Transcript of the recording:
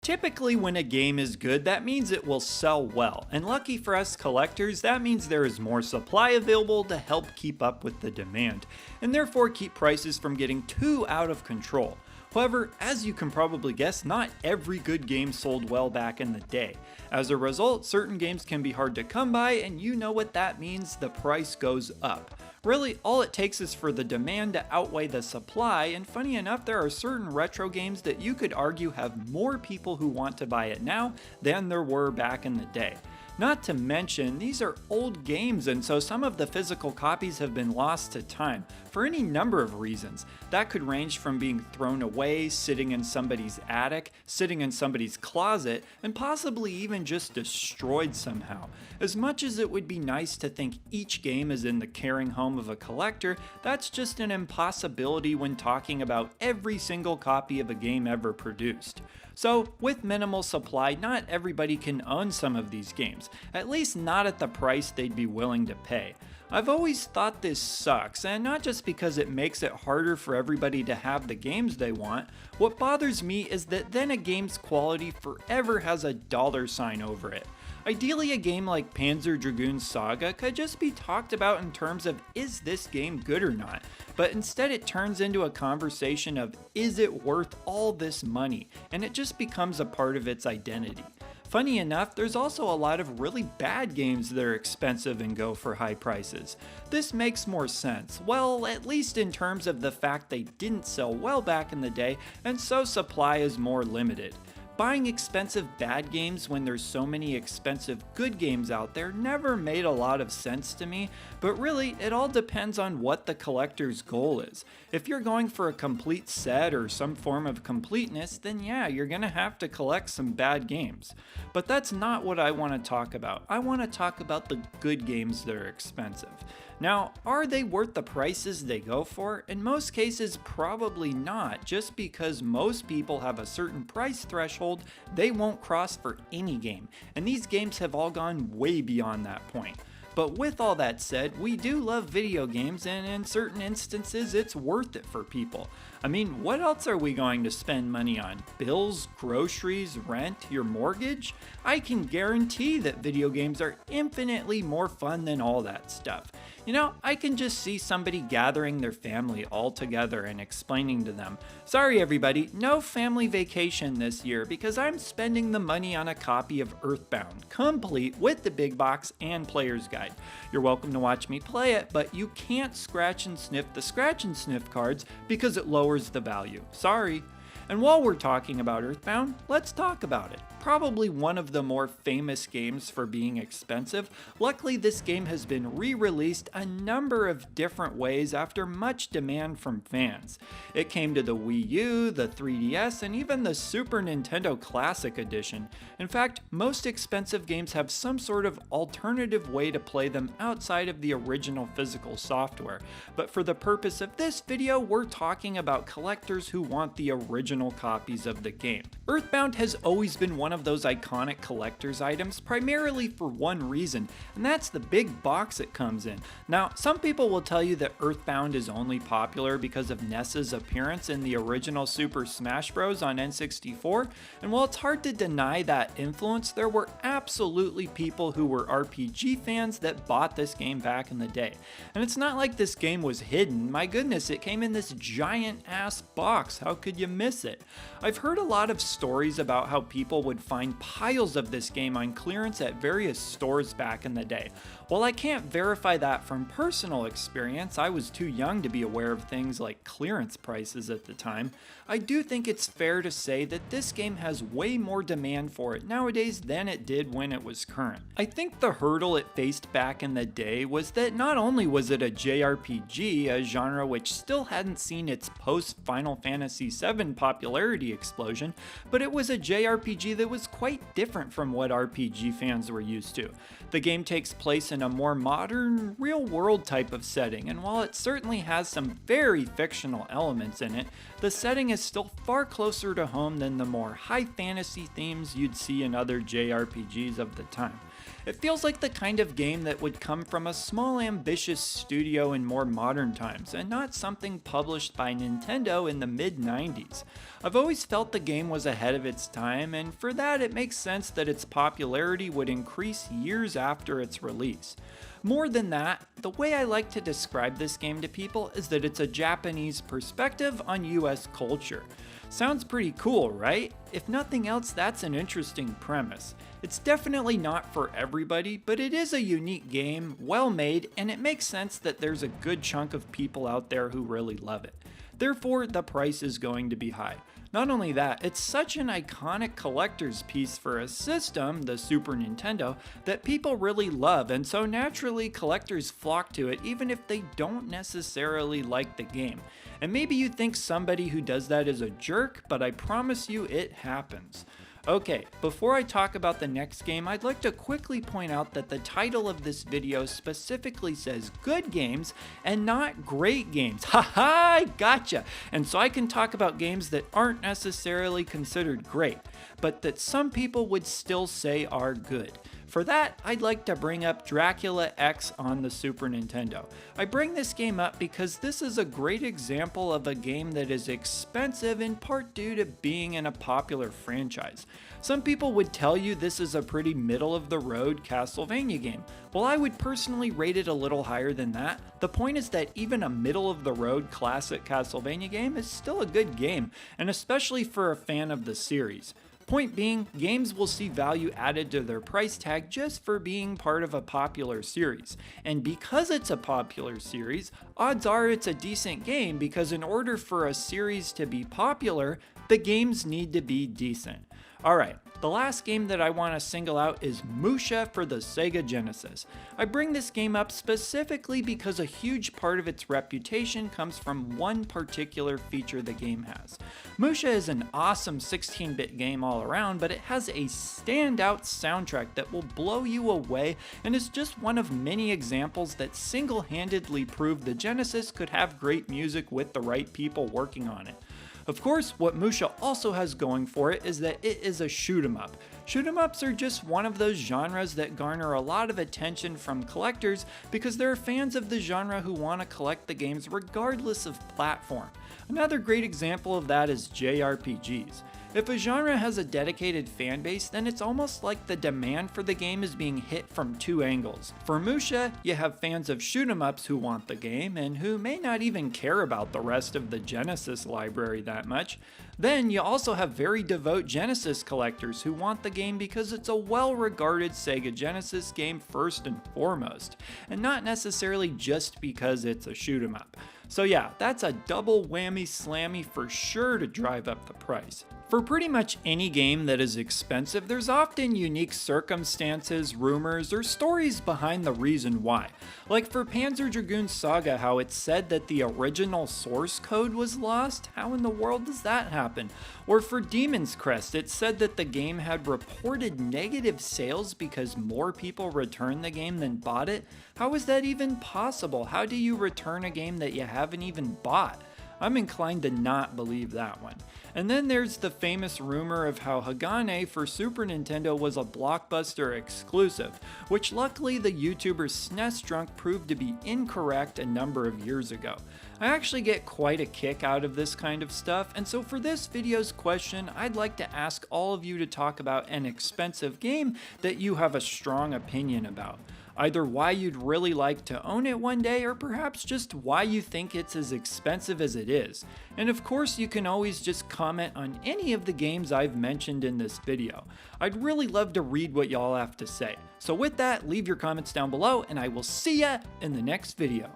Typically, when a game is good, that means it will sell well, and lucky for us collectors, that means there is more supply available to help keep up with the demand, and therefore keep prices from getting too out of control. However, as you can probably guess, not every good game sold well back in the day. As a result, certain games can be hard to come by, and you know what that means, the price goes up. Really, all it takes is for the demand to outweigh the supply, and funny enough, there are certain retro games that you could argue have more people who want to buy it now than there were back in the day. Not to mention, these are old games, and so some of the physical copies have been lost to time, for any number of reasons. That could range from being thrown away, sitting in somebody's attic, sitting in somebody's closet, and possibly even just destroyed somehow. As much as it would be nice to think each game is in the caring home of a collector, that's just an impossibility when talking about every single copy of a game ever produced. So, with minimal supply, not everybody can own some of these games, at least not at the price they'd be willing to pay. I've always thought this sucks, and not just because it makes it harder for everybody to have the games they want. What bothers me is that then a game's quality forever has a dollar sign over it. Ideally, a game like Panzer Dragoon Saga could just be talked about in terms of is this game good or not, but instead it turns into a conversation of is it worth all this money, and it just becomes a part of its identity. Funny enough, there's also a lot of really bad games that are expensive and go for high prices. This makes more sense, well, at least in terms of the fact they didn't sell well back in the day, and so supply is more limited. Buying expensive bad games when there's so many expensive good games out there never made a lot of sense to me, but really it all depends on what the collector's goal is. If you're going for a complete set or some form of completeness, then yeah, you're gonna have to collect some bad games. But that's not what I want to talk about. I want to talk about the good games that are expensive. Now, are they worth the prices they go for? In most cases, probably not, just because most people have a certain price threshold they won't cross for any game, and these games have all gone way beyond that point. But with all that said, we do love video games, and in certain instances it's worth it for people. I mean, what else are we going to spend money on? Bills, groceries, rent, your mortgage? I can guarantee that video games are infinitely more fun than all that stuff. You know, I can just see somebody gathering their family all together and explaining to them, sorry everybody, no family vacation this year because I'm spending the money on a copy of Earthbound, complete with the big box and player's guide. You're welcome to watch me play it, but you can't scratch and sniff the scratch and sniff cards because it lowers the value. Sorry. And while we're talking about Earthbound, let's talk about it. Probably one of the more famous games for being expensive. Luckily, this game has been re-released a number of different ways after much demand from fans. It came to the Wii U, the 3DS, and even the Super Nintendo Classic Edition. In fact, most expensive games have some sort of alternative way to play them outside of the original physical software. But for the purpose of this video, we're talking about collectors who want the original copies of the game. Earthbound has always been one of those iconic collector's items, primarily for one reason, and that's the big box it comes in. Now, some people will tell you that Earthbound is only popular because of Ness's appearance in the original Super Smash Bros. On N64, and while it's hard to deny that influence, there were absolutely people who were RPG fans that bought this game back in the day. And it's not like this game was hidden, my goodness, it came in this giant ass box, how could you miss it? I've heard a lot of stories about how people would find piles of this game on clearance at various stores back in the day. While I can't verify that from personal experience, I was too young to be aware of things like clearance prices at the time, I do think it's fair to say that this game has way more demand for it nowadays than it did when it was current. I think the hurdle it faced back in the day was that not only was it a JRPG, a genre which still hadn't seen its post-Final Fantasy VII popularity explosion, but it was a JRPG that was quite different from what RPG fans were used to. The game takes place in a more modern, real-world type of setting, and while it certainly has some very fictional elements in it, the setting is still far closer to home than the more high fantasy themes you'd see in other JRPGs of the time. It feels like the kind of game that would come from a small ambitious studio in more modern times, and not something published by Nintendo in the mid-90s. I've always felt the game was ahead of its time, and for that it makes sense that its popularity would increase years after its release. More than that, the way I like to describe this game to people is that it's a Japanese perspective on US culture. Sounds pretty cool, right? If nothing else, that's an interesting premise. It's definitely not for everybody, but it is a unique game, well made, and it makes sense that there's a good chunk of people out there who really love it. Therefore, the price is going to be high. Not only that, it's such an iconic collector's piece for a system, the Super Nintendo, that people really love, and so naturally collectors flock to it even if they don't necessarily like the game. And maybe you think somebody who does that is a jerk, but I promise you it happens. Okay, before I talk about the next game, I'd like to quickly point out that the title of this video specifically says good games and not great games. Haha, I gotcha! And so I can talk about games that aren't necessarily considered great, but that some people would still say are good. For that, I'd like to bring up Dracula X on the Super Nintendo. I bring this game up because this is a great example of a game that is expensive in part due to being in a popular franchise. Some people would tell you this is a pretty middle-of-the-road Castlevania game. While I would personally rate it a little higher than that, the point is that even a middle-of-the-road classic Castlevania game is still a good game, and especially for a fan of the series. Point being, games will see value added to their price tag just for being part of a popular series. And because it's a popular series, odds are it's a decent game because in order for a series to be popular, the games need to be decent. Alright, the last game that I want to single out is Musha for the Sega Genesis. I bring this game up specifically because a huge part of its reputation comes from one particular feature the game has. Musha is an awesome 16-bit game all around, but it has a standout soundtrack that will blow you away and is just one of many examples that single-handedly prove the Genesis could have great music with the right people working on it. Of course, what Musha also has going for it is that it is a shoot 'em up. Shoot 'em ups are just one of those genres that garner a lot of attention from collectors because there are fans of the genre who want to collect the games regardless of platform. Another great example of that is JRPGs. If a genre has a dedicated fan base, then it's almost like the demand for the game is being hit from two angles. For Musha, you have fans of shoot 'em ups who want the game and who may not even care about the rest of the Genesis library that much. Then you also have very devout Genesis collectors who want the game because it's a well-regarded Sega Genesis game first and foremost, and not necessarily just because it's a shoot 'em up. So yeah, that's a double whammy slammy for sure to drive up the price. For pretty much any game that is expensive, there's often unique circumstances, rumors, or stories behind the reason why. Like for Panzer Dragoon Saga, how it's said that the original source code was lost. How in the world does that happen? Or for Demon's Crest, it's said that the game had reported negative sales because more people returned the game than bought it. How is that even possible? How do you return a game that you haven't even bought? I'm inclined to not believe that one. And then there's the famous rumor of how Hagane for Super Nintendo was a Blockbuster exclusive, which luckily the YouTuber SNES Drunk proved to be incorrect a number of years ago. I actually get quite a kick out of this kind of stuff, and so for this video's question, I'd like to ask all of you to talk about an expensive game that you have a strong opinion about. Either why you'd really like to own it one day, or perhaps just why you think it's as expensive as it is. And of course, you can always just comment on any of the games I've mentioned in this video. I'd really love to read what y'all have to say. So with that, leave your comments down below, and I will see ya in the next video.